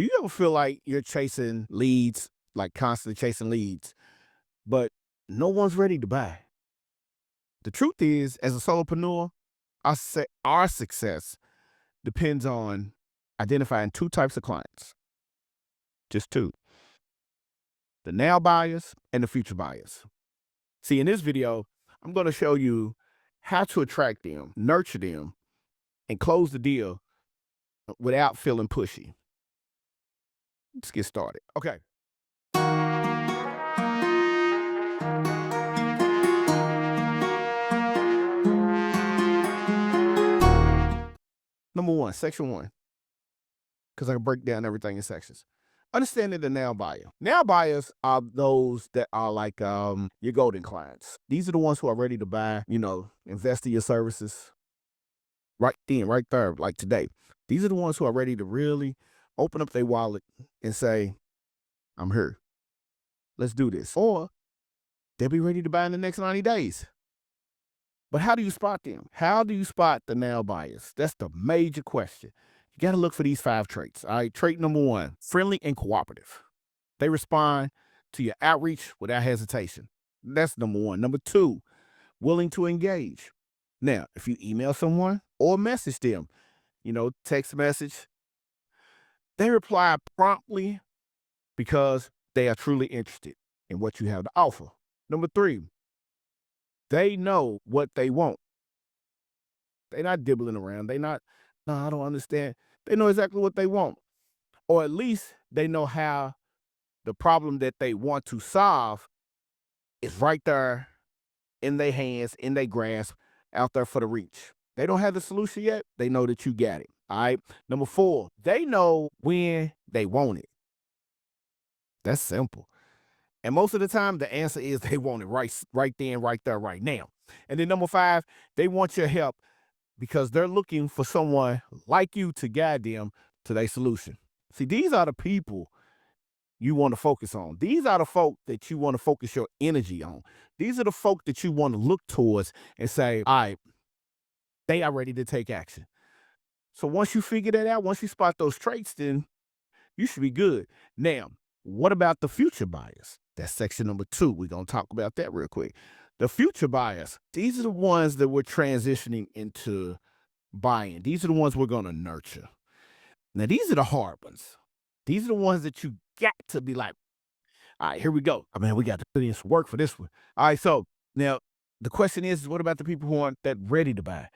Do you ever feel like you're chasing leads, like constantly chasing leads, but no one's ready to buy? The truth is, as a solopreneur, our success depends on identifying two types of clients, just two: the now buyers and the future buyers. See, in this video, I'm going to show you how to attract them, nurture them, and close the deal without feeling pushy. Let's get started. Okay. Number one, section one, because I can break down everything in sections. Understanding the now buyer. Now buyers are those that are like your golden clients. These are the ones who are ready to buy, invest in your services right then, right there, like today. These are the ones who are ready to really open up their wallet and say, I'm here. Let's do this. Or they'll be ready to buy in the next 90 days. But how do you spot them? How do you spot the now buyers? That's the major question. You got to look for these 5 traits. All right. Trait number 1, friendly and cooperative. They respond to your outreach without hesitation. That's number 1. Number 2, willing to engage. Now, if you email someone or message them, text message, they reply promptly because they are truly interested in what you have to offer. Number 3, they know what they want. They're not dibbling around. No, I don't understand. They know exactly what they want. Or at least they know how the problem that they want to solve is right there in their hands, in their grasp, out there for the reach. They don't have the solution yet. They know that you got it. All right. Number 4, they know when they want it. That's simple. And most of the time, the answer is they want it right then, right there, right now. And then number 5, they want your help because they're looking for someone like you to guide them to their solution. See, these are the people you want to focus on. These are the folk that you want to focus your energy on. These are the folk that you want to look towards and say, all right, they are ready to take action. So once you figure that out, once you spot those traits, then you should be good. Now, what about the future buyers? That's section number 2. We're going to talk about that real quick. The future buyers, these are the ones that we're transitioning into buying. These are the ones we're going to nurture. Now, these are the hard ones. These are the ones that you got to be like, all right, here we go. I mean, we got to put in some work for this one. All right, so now the question is, what about the people who aren't that ready to buy?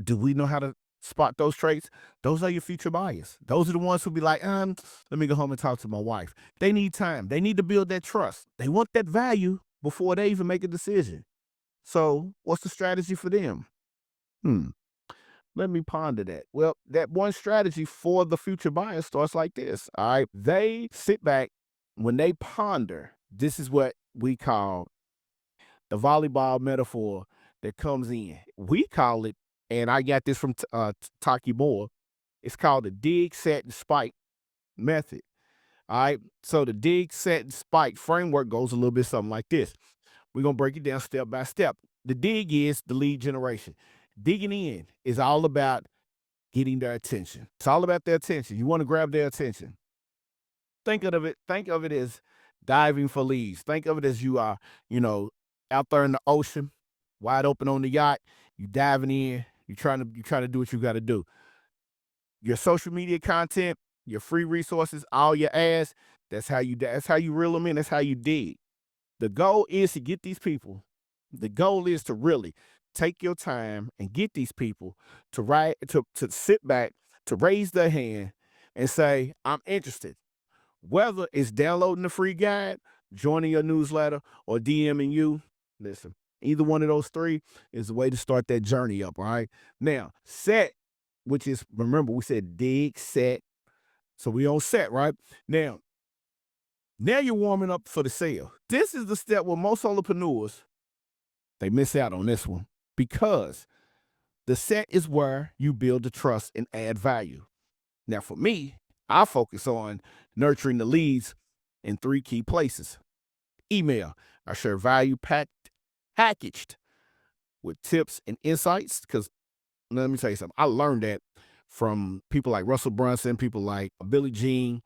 Do we know how to spot those traits? Those are your future buyers. Those are the ones who be like, let me go home and talk to my wife. They need time. They need to build that trust. They want that value before they even make a decision. So what's the strategy for them? Let me ponder that. Well, that one strategy for the future buyer starts like this. All right. They sit back when they ponder. This is what we call the volleyball metaphor that comes in. We call it, and I got this from Taki Moore. It's called the dig, set, and spike method. All right. So the dig, set, and spike framework goes a little bit something like this. We're going to break it down step by step. The dig is the lead generation. Digging in is all about getting their attention. It's all about their attention. You want to grab their attention. Think of it as diving for leads. Think of it as you are, out there in the ocean, wide open on the yacht. You diving in. You're trying to do what you got to do. Your social media content, your free resources, all your ads. That's how you reel them in. That's how you dig. The goal is to get these people. The goal is to really take your time and get these people to sit back, to raise their hand and say, I'm interested. Whether it's downloading the free guide, joining your newsletter, or DMing you, listen, either one of those 3 is the way to start that journey up, all right? Now, set, which is, remember, we said dig, set. So we on set, right? Now you're warming up for the sale. This is the step where most solopreneurs, they miss out on this one because the set is where you build the trust and add value. Now, for me, I focus on nurturing the leads in 3 key places. Email. I share value packaged with tips and insights because let me tell you something. I learned that from people like Russell Brunson, people like Billie Jean.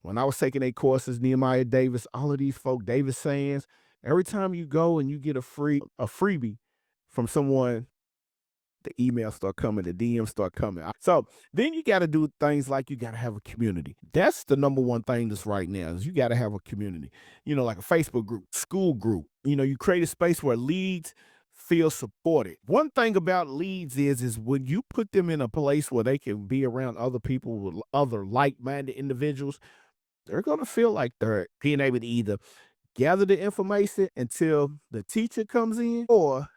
When I was taking their courses, Nehemiah Davis, all of these folk, David Sands, every time you go and you get a freebie from someone, the emails start coming, the DMs start coming. So then you got to do things like you got to have a community. That's the number one thing that's right now is you got to have a community, like a Facebook group, school group. You create a space where leads feel supported. One thing about leads is when you put them in a place where they can be around other people with other like-minded individuals, they're going to feel like they're being able to either gather the information until the teacher comes in, or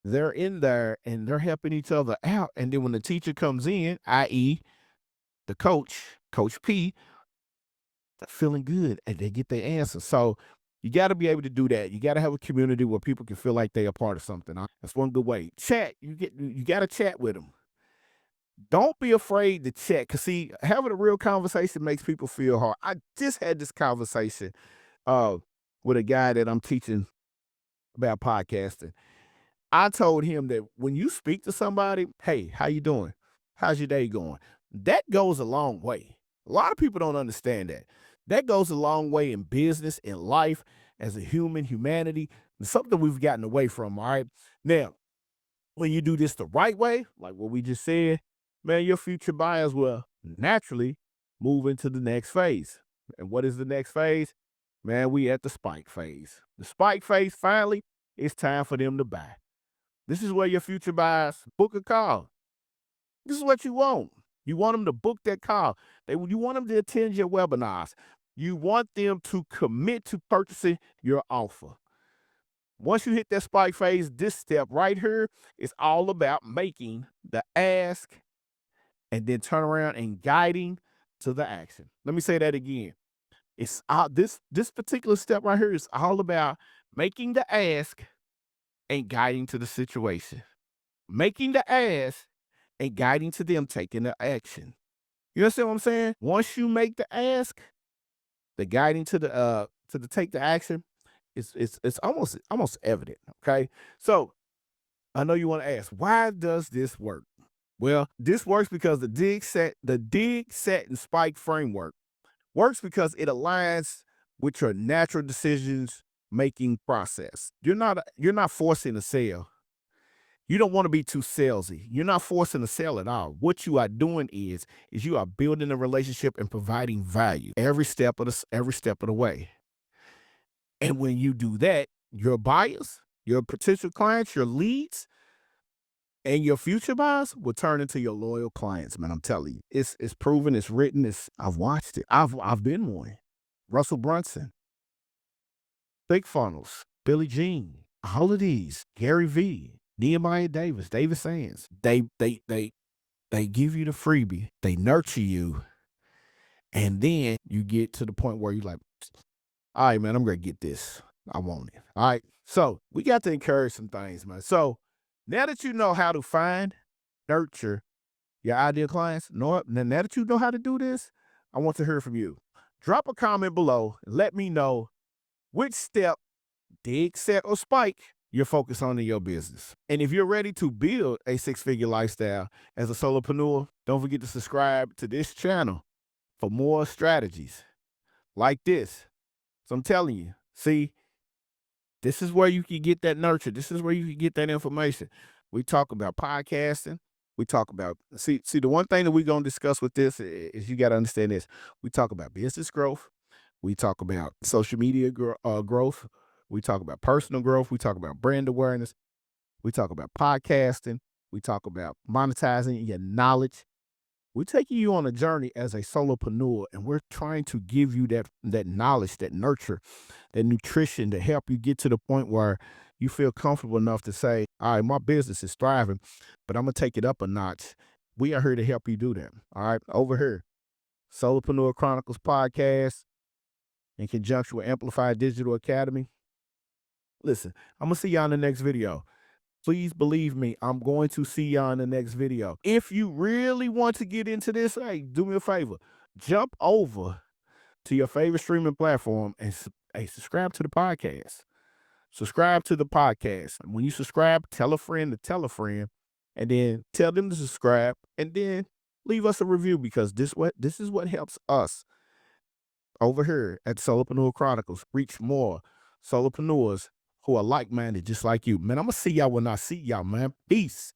they're in there and they're helping each other out. And then when the teacher comes in, i.e., the Coach P, they're feeling good and they get their answer. So you got to be able to do that. You got to have a community where people can feel like they're a part of something. That's one good way. Chat. You got to chat with them. Don't be afraid to chat. Cause see, having a real conversation makes people feel hard. I just had this conversation uh, with a guy that I'm teaching about podcasting. I told him that when you speak to somebody, hey, how you doing? How's your day going? That goes a long way. A lot of people don't understand that. That goes a long way in business, in life, as a humanity. It's something we've gotten away from, all right? Now, when you do this the right way, like what we just said, man, your future buyers will naturally move into the next phase. And what is the next phase? Man, we at the spike phase. The spike phase, finally, it's time for them to buy. This is where your future buyers book a call. This is what you want. You want them to book that call. You want them to attend your webinars. You want them to commit to purchasing your offer. Once you hit that spike phase, this step right here is all about making the ask and then turn around and guiding to the action. Let me say that again. It's this particular step right here is all about making the ask and guiding to the situation. Making the ask and guiding to them taking the action. You understand what I'm saying? Once you make the ask, the guiding to the take the action, it's almost evident. Okay. So I know you want to ask, why does this work? Well, this works because the dig, set, and spike framework works because it aligns with your natural decisions making process. You're not forcing a sale. You don't want to be too salesy. You're not forcing a sale at all. What you are doing is you are building a relationship and providing value every step of the way. And when you do that, your buyers, your potential clients, your leads, and your future buyers will turn into your loyal clients, man. I'm telling you. It's proven, it's written, I've watched it. I've been one. Russell Brunson, Big Funnels, Billie Jean, all of these, Gary V, Nehemiah Davis, David Sands. They give you the freebie, they nurture you, and then you get to the point where you're like, all right, man, I'm gonna get this. I want it. All right. So we got to encourage some things, man. So now that you know how to find, nurture your ideal clients, now that you know how to do this, I want to hear from you. Drop a comment below and let me know which step, dig, set, or spike you're focused on in your business. And if you're ready to build a six-figure lifestyle as a solopreneur, don't forget to subscribe to this channel for more strategies like this. So I'm telling you, see, this is where you can get that nurture. This is where you can get that information. We talk about podcasting. We talk about, see, the one thing that we're going to discuss with this is you got to understand this. We talk about business growth. We talk about social media growth. We talk about personal growth. We talk about brand awareness. We talk about podcasting. We talk about monetizing your knowledge. We're taking you on a journey as a solopreneur, and we're trying to give you that knowledge, that nurture, that nutrition to help you get to the point where you feel comfortable enough to say, all right, my business is thriving, but I'm going to take it up a notch. We are here to help you do that. All right, over here, Solopreneur Chronicles podcast in conjunction with Amplified Digital Academy. Listen, I'm going to see y'all in the next video. Please believe me, I'm going to see y'all in the next video. If you really want to get into this, hey, do me a favor. Jump over to your favorite streaming platform and subscribe to the podcast. Subscribe to the podcast. When you subscribe, tell a friend to tell a friend. and then tell them to subscribe, and then leave us a review, because this is what helps us over here at Solopreneur Chronicles reach more solopreneurs who are like-minded just like you. Man, I'm gonna see y'all when I see y'all, man. Peace.